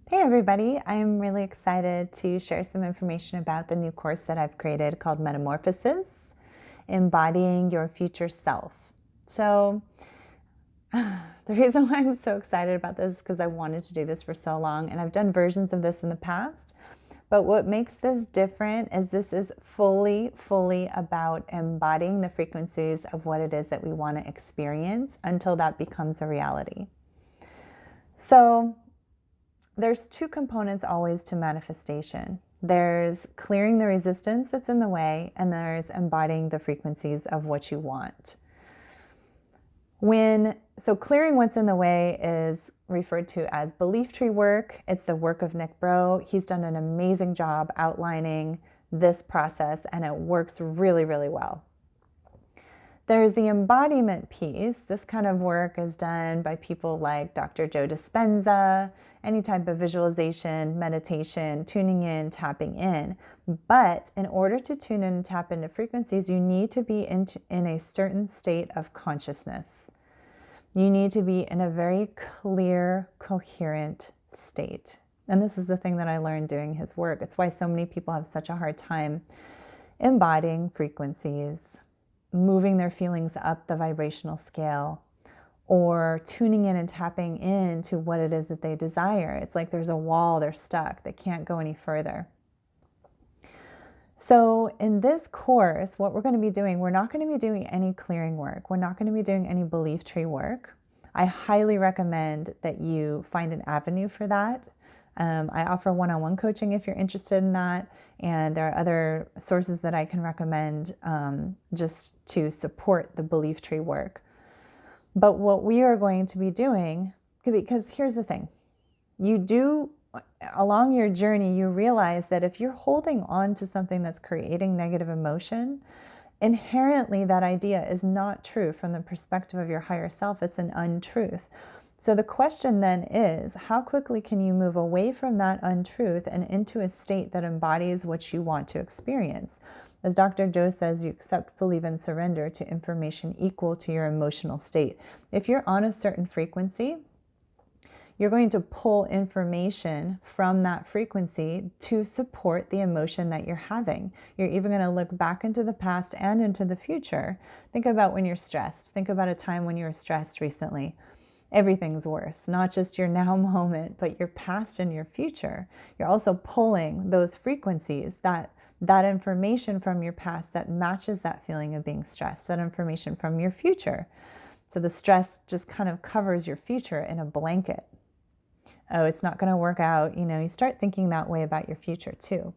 Hey everybody, I'm really excited to share some information about the new course that I've created called Metamorphosis, Embodying Your Future Self. So the reason why I'm so excited about this is because I wanted to do this for so long, and I've done versions of this in the past. But what makes this different is this is fully about embodying the frequencies of what it is that we want to experience until that becomes a reality. So there's two components always to manifestation. There's clearing the resistance that's in the way, and there's embodying the frequencies of what you want. So clearing what's in the way is referred to as belief tree work. It's the work of Nick Bro. He's done an amazing job outlining this process, and it works really, really well. There's the embodiment piece. This kind of work is done by people like Dr. Joe Dispenza, any type of visualization, meditation, tuning in, tapping in. But in order to tune in and tap into frequencies, you need to be in a certain state of consciousness. You need to be in a very clear, coherent state. And this is the thing that I learned doing his work. It's why so many people have such a hard time embodying frequencies, moving their feelings up the vibrational scale, or tuning in and tapping into what it is that they desire. It's like there's a wall, they're stuck, they can't go any further. So in this course, what we're going to be doing, we're not going to be doing any clearing work. We're not going to be doing any belief tree work. I highly recommend that you find an avenue for that. I offer one-on-one coaching if you're interested in that, and there are other sources that I can recommend just to support the belief tree work. But what we are going to be doing, because here's the thing, along your journey, you realize that if you're holding on to something that's creating negative emotion, inherently that idea is not true from the perspective of your higher self. It's an untruth. So the question then is, how quickly can you move away from that untruth and into a state that embodies what you want to experience? As Dr. Joe says, you accept, believe, and surrender to information equal to your emotional state. If you're on a certain frequency, you're going to pull information from that frequency to support the emotion that you're having. You're even going to look back into the past and into the future. Think about when you're stressed. Think about a time when you were stressed recently. Everything's worse, not just your now moment, but your past and your future. You're also pulling those frequencies, that information from your past that matches that feeling of being stressed, that information from your future. So the stress just kind of covers your future in a blanket. Oh, it's not going to work out. You start thinking that way about your future too.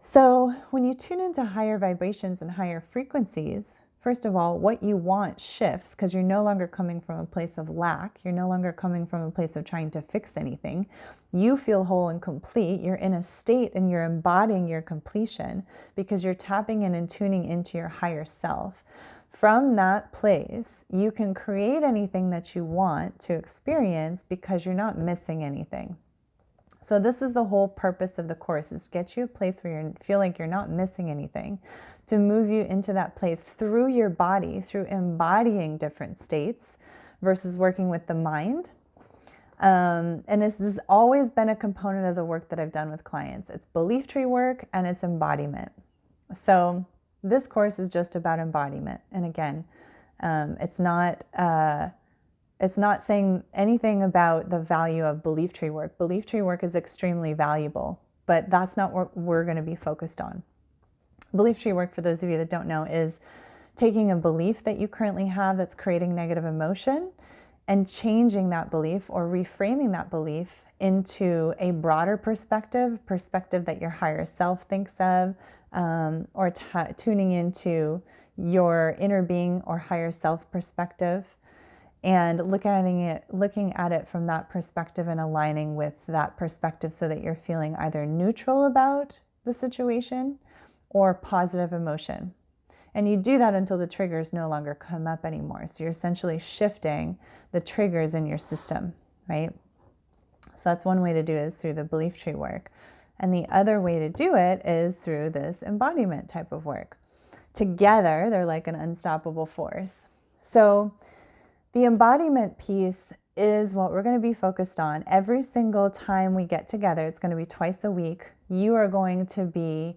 So when you tune into higher vibrations and higher frequencies, first of all, what you want shifts, because you're no longer coming from a place of lack. You're no longer coming from a place of trying to fix anything. You feel whole and complete. You're in a state and you're embodying your completion because you're tapping in and tuning into your higher self. From that place, you can create anything that you want to experience because you're not missing anything. So this is the whole purpose of the course, is to get you a place where you feel like you're not missing anything, to move you into that place through your body, through embodying different states versus working with the mind. And this has always been a component of the work that I've done with clients. It's belief tree work and it's embodiment. So this course is just about embodiment. And again, it's not saying anything about the value of belief tree work. Belief tree work is extremely valuable, but that's not what we're going to be focused on. Belief tree work, for those of you that don't know, is taking a belief that you currently have that's creating negative emotion and changing that belief or reframing that belief into a broader perspective that your higher self thinks of, or tuning into your inner being or higher self perspective, and looking at it from that perspective and aligning with that perspective so that you're feeling either neutral about the situation or positive emotion. And you do that until the triggers no longer come up anymore. So you're essentially shifting the triggers in your system, right? So that's one way to do it, is through the belief tree work. And the other way to do it is through this embodiment type of work. Together, they're like an unstoppable force. So the embodiment piece is what we're going to be focused on. Every single time we get together, it's going to be twice a week. You are going to be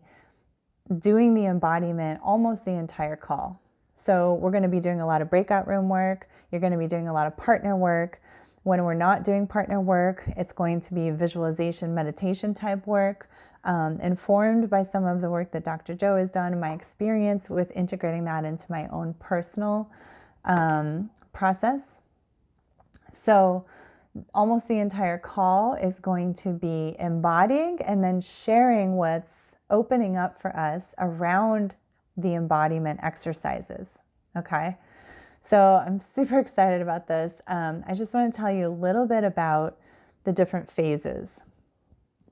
doing the embodiment almost the entire call. So we're going to be doing a lot of breakout room work. You're going to be doing a lot of partner work. When we're not doing partner work, it's going to be visualization, meditation type work, informed by some of the work that Dr. Joe has done and my experience with integrating that into my own personal process. So almost the entire call is going to be embodying and then sharing what's opening up for us around the embodiment exercises. Okay. So I'm super excited about this. I just want to tell you a little bit about the different phases.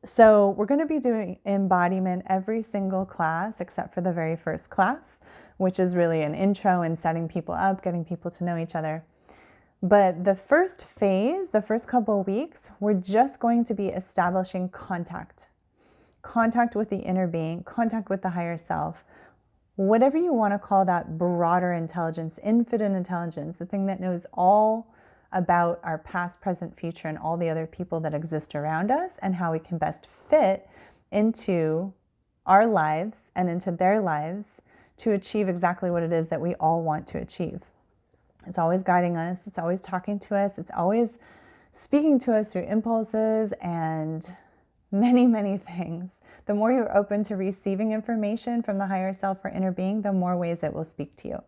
So we're going to be doing embodiment every single class except for the very first class, which is really an intro and setting people up, getting people to know each other. But the first phase, the first couple of weeks, we're just going to be establishing contact with the inner being, contact with the higher self, whatever you want to call that broader intelligence, infinite intelligence, the thing that knows all about our past, present, future, and all the other people that exist around us and how we can best fit into our lives and into their lives to achieve exactly what it is that we all want to achieve. It's always guiding us. It's always talking to us. It's always speaking to us through impulses and many, many things. The more you're open to receiving information from the higher self or inner being, the more ways it will speak to you.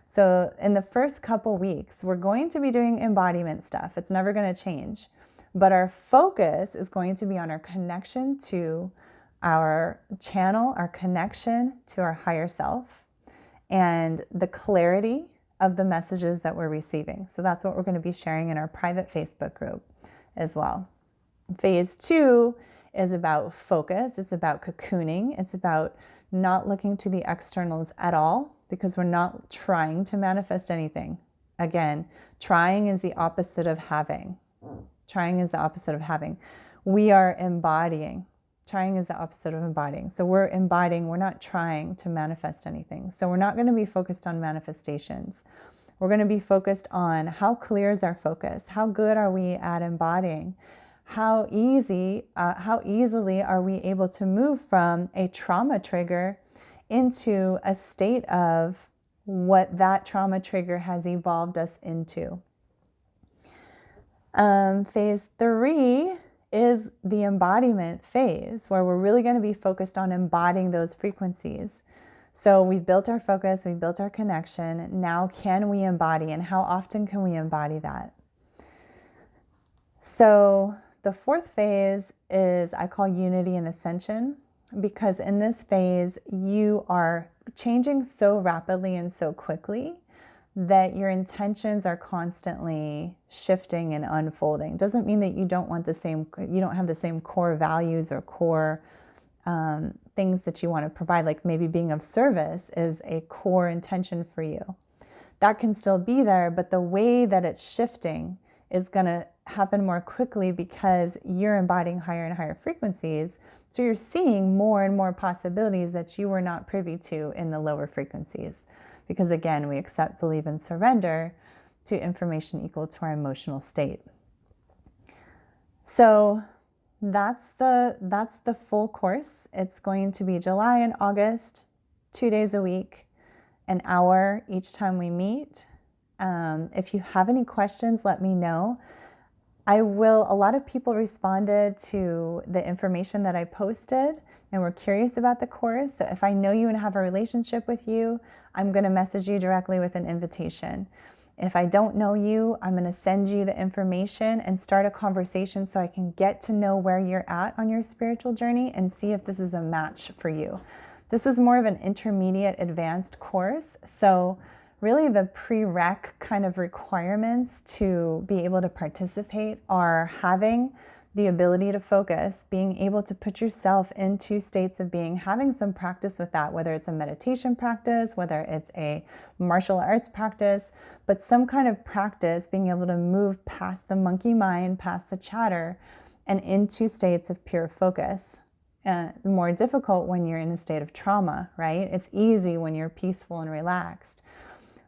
So in the first couple weeks, we're going to be doing embodiment stuff. It's never going to change. But our focus is going to be on our connection to our channel, our connection to our higher self, and the clarity of the messages that we're receiving. So that's what we're going to be sharing in our private Facebook group as well. Phase 2 is about focus. It's about cocooning. It's about not looking to the externals at all because we're not trying to manifest anything. Again, trying is the opposite of having. Trying is the opposite of having. We are embodying. Trying is the opposite of embodying. So we're embodying, we're not trying to manifest anything. So we're not going to be focused on manifestations. We're going to be focused on how clear is our focus? How good are we at embodying? How easily are we able to move from a trauma trigger into a state of what that trauma trigger has evolved us into? Phase 3 is the embodiment phase, where we're really going to be focused on embodying those frequencies. So we've built our focus, we've built our connection. Now can we embody, and how often can we embody that? So the fourth phase is, I call unity and ascension, because in this phase you are changing so rapidly and so quickly that your intentions are constantly shifting and unfolding. Doesn't mean that you don't have the same core values or core things that you want to provide, like maybe being of service is a core intention for you. That can still be there, but the way that it's shifting is going to happen more quickly because you're embodying higher and higher frequencies. So you're seeing more and more possibilities that you were not privy to in the lower frequencies. Because again, we accept, believe, and surrender to information equal to our emotional state. So that's the full course. It's going to be July and August, 2 days a week, an hour each time we meet. If you have any questions, let me know. A lot of people responded to the information that I posted and were curious about the course. So if I know you and have a relationship with you, I'm going to message you directly with an invitation. If I don't know you, I'm going to send you the information and start a conversation so I can get to know where you're at on your spiritual journey and see if this is a match for you. This is more of an intermediate advanced course. So really the prereq kind of requirements to be able to participate are having the ability to focus, being able to put yourself into states of being, having some practice with that, whether it's a meditation practice, whether it's a martial arts practice, but some kind of practice, being able to move past the monkey mind, past the chatter, and into states of pure focus. More difficult when you're in a state of trauma, right? It's easy when you're peaceful and relaxed.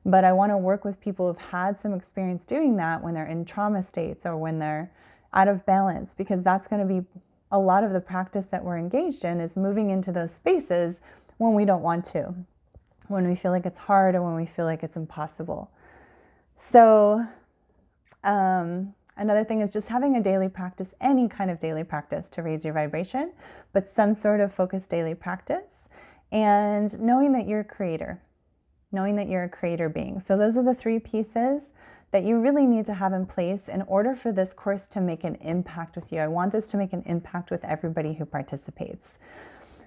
But I want to work with people who've had some experience doing that when they're in trauma states or when they're out of balance, because that's going to be a lot of the practice that we're engaged in, is moving into those spaces when we don't want to, when we feel like it's hard or when we feel like it's impossible. So another thing is just having a daily practice, any kind of daily practice to raise your vibration, but some sort of focused daily practice, and knowing that you're a creator, knowing that you're a creator being. So those are the 3 pieces that you really need to have in place in order for this course to make an impact with you. I want this to make an impact with everybody who participates.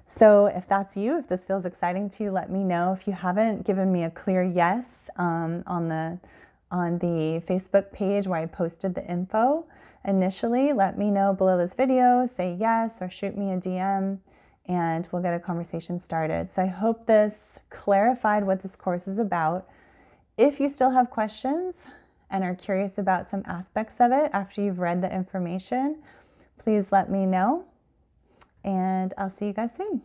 So if that's you, if this feels exciting to you, let me know. If you haven't given me a clear yes on the Facebook page where I posted the info initially, let me know below this video, say yes, or shoot me a DM, and we'll get a conversation started. So I hope this clarified what this course is about. If you still have questions and are curious about some aspects of it after you've read the information, please let me know, and I'll see you guys soon.